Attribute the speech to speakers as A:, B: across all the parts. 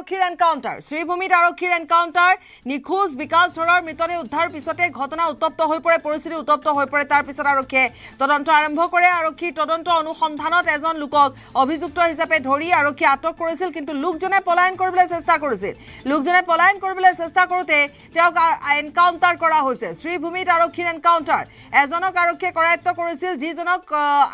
A: আৰক্ষীৰ এনকাউণ্টাৰ শ্ৰীভূমিত আৰক্ষীৰ এনকাউণ্টাৰ নিখোজ বিকাশ ধৰৰ মৃতদেহ উদ্ধাৰ পিছতে ঘটনা উত্তপ্ত হৈ পৰে পৰিস্থিতি উত্তপ্ত হৈ পৰে তাৰ পিছত আৰক্ষীয়ে তদন্ত আৰম্ভ কৰে আৰক্ষীৰ তদন্ত অনুসন্ধানত এজন লোকক অভিযুক্ত হিচাপে ধৰি আৰক্ষী আটক কৰিছিল কিন্তু লোকজনে পলায়ন কৰিবলৈ চেষ্টা কৰিছিল লোকজনে পলায়ন কৰিবলৈ চেষ্টা কৰোতে তেওঁক এনকাউণ্টাৰ কৰা হৈছে শ্ৰীভূমিত আৰক্ষীৰ এনকাউণ্টাৰ এজনক আৰক্ষীয়ে কৰায়ত্ব কৰিছিল যিজনক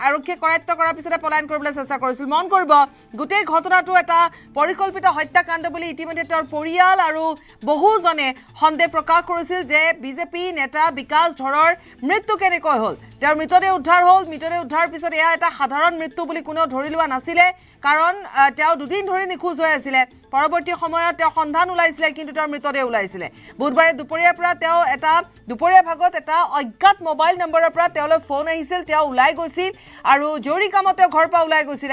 A: আৰক্ষীয়ে কৰায়ত্ব কৰাৰ পিছতে পলায়ন কৰিবলৈ চেষ্টা কৰিছিল মন কৰিব গোটেই ঘটনাটো এটা পৰিকল্পিত হত্যাকাণ্ড বুলি ইতিমধ্যে তেওঁৰ পৰিয়াল আৰু বহুজনে সন্দেহ প্ৰকাশ কৰিছিল যে বিজেপি নেতা বিকাশ ধৰৰ মৃত্যু কেনেকৈ হ'ল তেওঁৰ মৃতদেহ উদ্ধাৰ হ'ল মৃতদেহ উদ্ধাৰ পিছত এয়া এটা সাধাৰণ মৃত্যু বুলি কোনেও ধৰি লোৱা নাছিলে কাৰণ তেওঁ দুদিন ধৰি নিখোজ হৈ আছিল পৰৱৰ্তী সময়ত তেওঁ সন্ধান ওলাইছিল কিন্তু তেওঁৰ মৃতদেহ ওলাইছিল বুধবাৰে দুপৰীয়াৰ পৰা তেওঁ এটা দুপৰীয়া ভাগত এটা অজ্ঞাত মোবাইল নম্বৰৰ পৰা তেওঁলৈ ফোন আহিছিল তেওঁ ওলাই গৈছিল আৰু জৰুৰী কামত তেওঁ ঘৰৰ পৰা ওলাই গৈছিল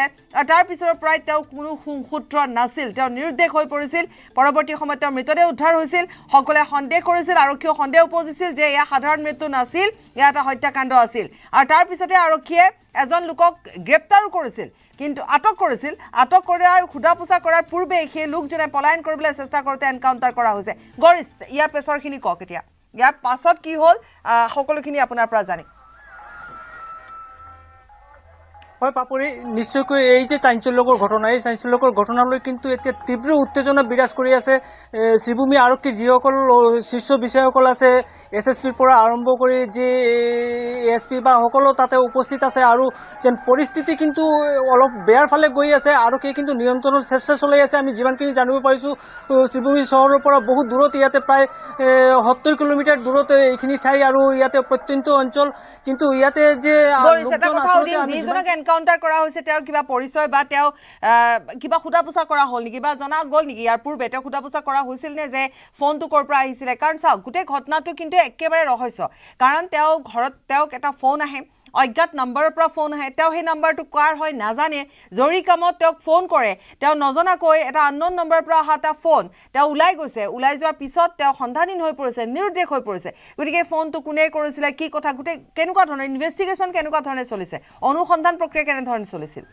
A: তাৰ পিছৰ পৰাই তেওঁ কোনো সূত্ৰ নাছিল তেওঁ নিৰুদ্দেশ হৈ পৰিছিল পৰৱৰ্তী সময়ত তেওঁৰ মৃতদেহ উদ্ধাৰ হৈছিল সকলোৱে সন্দেহ কৰিছিল আৰক্ষীয়ে সন্দেহ উপজিছিল যে এয়া সাধাৰণ মৃত্যু নাছিল এয়া এটা হত্যাকাণ্ড আছিল আৰু তাৰ পিছতে আৰক্ষীয়ে এজন লোকক গ্ৰেপ্তাৰো কৰিছিল কিন্তু আটক কৰিছিল আটক কৰাৰ খুদা পোছা কৰাৰ পূৰ্বে সেই লোকজনে পলায়ন কৰিবলৈ চেষ্টা কৰোঁতে এনকাউণ্টাৰ কৰা হৈছে গৰিছ ইয়াৰ পেছৰখিনি কওক এতিয়া ইয়াৰ পাছত কি হ'ল সকলোখিনি আপোনাৰ পৰা জানি
B: হয় পাপৰি নিশ্চয়কৈ এই যে চাঞ্চল্যকৰ ঘটনা এই চাঞ্চল্যকৰ ঘটনালৈ কিন্তু এতিয়া তীব্ৰ উত্তেজনা বিৰাজ কৰি আছে শ্ৰীভূমি আৰক্ষীৰ যিসকল শীৰ্ষ বিষয়াসকল আছে এছএছপিৰ পৰা আৰম্ভ কৰি যে এছপি বা সকলো তাতে উপস্থিত আছে আৰু যেন পৰিস্থিতি কিন্তু অলপ বেয়াৰ ফালে গৈ আছে আৰক্ষীয়ে কিন্তু নিয়ন্ত্ৰণৰ চেষ্টা চলাই আছে আমি যিমানখিনি জানিব পাৰিছোঁ শ্ৰীভূমি চহৰৰ পৰা বহুত দূৰত ইয়াতে প্ৰায় 70 কিলোমিটাৰ দূৰত এইখিনি ঠাই আৰু ইয়াতে প্ৰত্যন্ত অঞ্চল কিন্তু ইয়াতে যে
A: এনকাউণ্টাৰ কৰা হৈছে তেওঁৰ কিবা পৰিচয় বা তেওঁ কিবা খুদা পোছা কৰা হ'ল নেকি বা জনা গ'ল নেকি ইয়াৰ পূৰ্বে তেওঁ খুদা পোছা কৰা হৈছিল নে যে ফোনটো ক'ৰ পৰা আহিছিলে কাৰণ চাওক গোটেই ঘটনাটো কিন্তু একেবাৰে ৰহস্য কাৰণ তেওঁ ঘৰত তেওঁক এটা ফোন আহে অজ্ঞাত নম্বৰৰ পৰা ফোন আহে তেওঁ সেই নম্বৰটো কাৰ হয় নাজানে জৰুৰী কামত তেওঁক ফোন কৰে তেওঁ নজনাকৈ এটা আননোন নম্বৰৰ পৰা অহা এটা ফোন তেওঁ ওলাই গৈছে ওলাই যোৱাৰ পিছত তেওঁ সন্ধানহীন হৈ পৰিছে নিৰুদ্দেশ হৈ পৰিছে গতিকে ফোনটো কোনে কৰিছিলে কি কথা গোটেই কেনেকুৱা ধৰণৰ ইনভেষ্টিগেশ্যন কেনেকুৱা ধৰণে চলিছে অনুসন্ধান প্ৰক্ৰিয়া কেনেধৰণে চলিছিল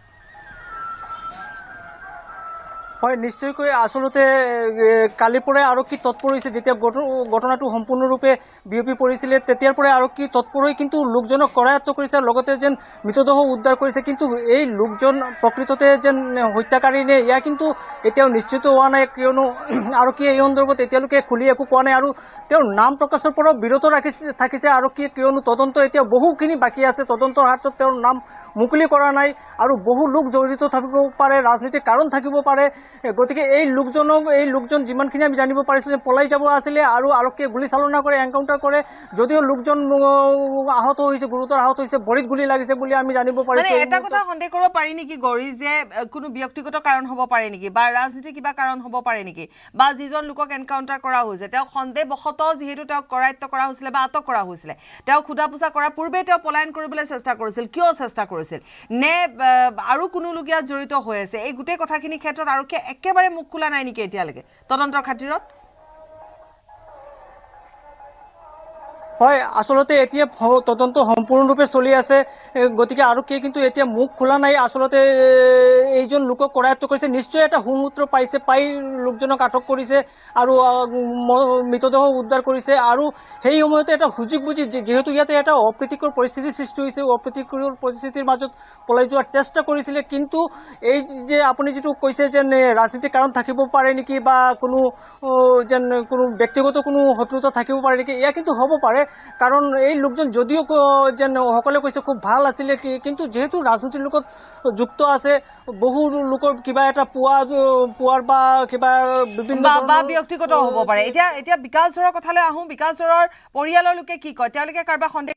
B: হয় নিশ্চয়কৈ আচলতে কালিৰ পৰাই আৰক্ষী তৎপৰ হৈছে যেতিয়া ঘটনাটো সম্পূৰ্ণৰূপে বিয়পি পৰিছিলে তেতিয়াৰ পৰাই আৰক্ষী তৎপৰ হৈ কিন্তু লোকজনক কৰায়ত্ব কৰিছে লগতে যেন মৃতদেহ উদ্ধাৰ কৰিছে কিন্তু এই লোকজন প্ৰকৃততে যেন হত্যাকাৰী নে এয়া কিন্তু এতিয়াও নিশ্চিত হোৱা নাই কিয়নো আৰক্ষীয়ে এই সন্দৰ্ভত এতিয়ালৈকে খুলি একো কোৱা নাই আৰু তেওঁৰ নাম প্ৰকাশৰ পৰাও বিৰত থাকিছে আৰক্ষীয়ে কিয়নো তদন্ত এতিয়া বহুখিনি বাকী আছে তদন্তৰ হাতত তেওঁৰ নাম মুকলি কৰা নাই আৰু বহু লোক জড়িত থাকিব পাৰে ৰাজনৈতিক কাৰণ থাকিব পাৰে গতিকে এই লোকজন যিমানখিনি আমি জানিব পাৰিছোঁ যে পলাই যাব আছিলে আৰু আৰক্ষীয়ে গুলী চালনা কৰে এনকাউণ্টাৰ কৰে যদিও লোকজন আহত হৈছে গুৰুতৰ আহত হৈছে ভৰিত গুলী লাগিছে বুলি আমি জানিব পাৰিছোঁ
A: এটা কথা সন্দেহ কৰিব পাৰি নেকি গৰি যে কোনো ব্যক্তিগত কাৰণ হ'ব পাৰে নেকি বা ৰাজনীতিৰ কিবা কাৰণ হ'ব পাৰে নেকি বা যিজন লোকক এনকাউণ্টাৰ কৰা হৈছে তেওঁ সন্দেহবশতঃ যিহেতু তেওঁক কৰায়ত্ব কৰা হৈছিলে বা আটক কৰা হৈছিলে তেওঁ খুদা পোছা কৰাৰ পূৰ্বে তেওঁ পলায়ন কৰিবলৈ চেষ্টা কৰিছিল কিয় চেষ্টা কৰিছিল নে আৰু কোনো লোক ইয়াত জড়িত হৈ আছে এই গোটেই কথাখিনি ক্ষেত্ৰত আৰক্ষীয়ে একেবাৰে মুখ খোলা নাই নেকি এতিয়ালৈকে তদন্তৰ খাতিৰত
B: হয় আচলতে এতিয়া তদন্ত সম্পূৰ্ণৰূপে চলি আছে গতিকে আৰক্ষীয়ে কিন্তু এতিয়া মুখ খোলা নাই আচলতে এইজন লোকক কৰায়ত্ব কৰিছে নিশ্চয় এটা সুমূত্ৰ পাই লোকজনক আটক কৰিছে আৰু মৃতদেহ উদ্ধাৰ কৰিছে আৰু সেই সময়তে এটা সুযোগ বুজি যিহেতু ইয়াতে এটা অপ্ৰীতিকৰ পৰিস্থিতিৰ সৃষ্টি হৈছে অপ্ৰীতিকৰ পৰিস্থিতিৰ মাজত পলাই যোৱাৰ চেষ্টা কৰিছিলে কিন্তু এই যে আপুনি যিটো কৈছে যেন ৰাজনীতিক কাৰণ থাকিব পাৰে নেকি বা কোনো ব্যক্তিগত কোনো শত্ৰুতা থাকিব পাৰে নেকি এয়া কিন্তু হ'ব পাৰে কাৰণ এই লোকজন যদিও যেন সকলে কৈছে খুব ভাল আছিলে কিন্তু যেহেতু ৰাজনীতিৰ লগত যুক্ত আছে বহু লোকৰ কিবা এটা পোৱাৰ বা কিবা বিভিন্ন
A: বা ব্যক্তিগত হ'ব পাৰে এতিয়া বিকাশ ধৰৰ কথালৈ আহোঁ বিকাশ ধৰৰ পৰিয়ালৰ লোকে কি কয় তেওঁলোকে কাৰোবাৰ সন্দেহ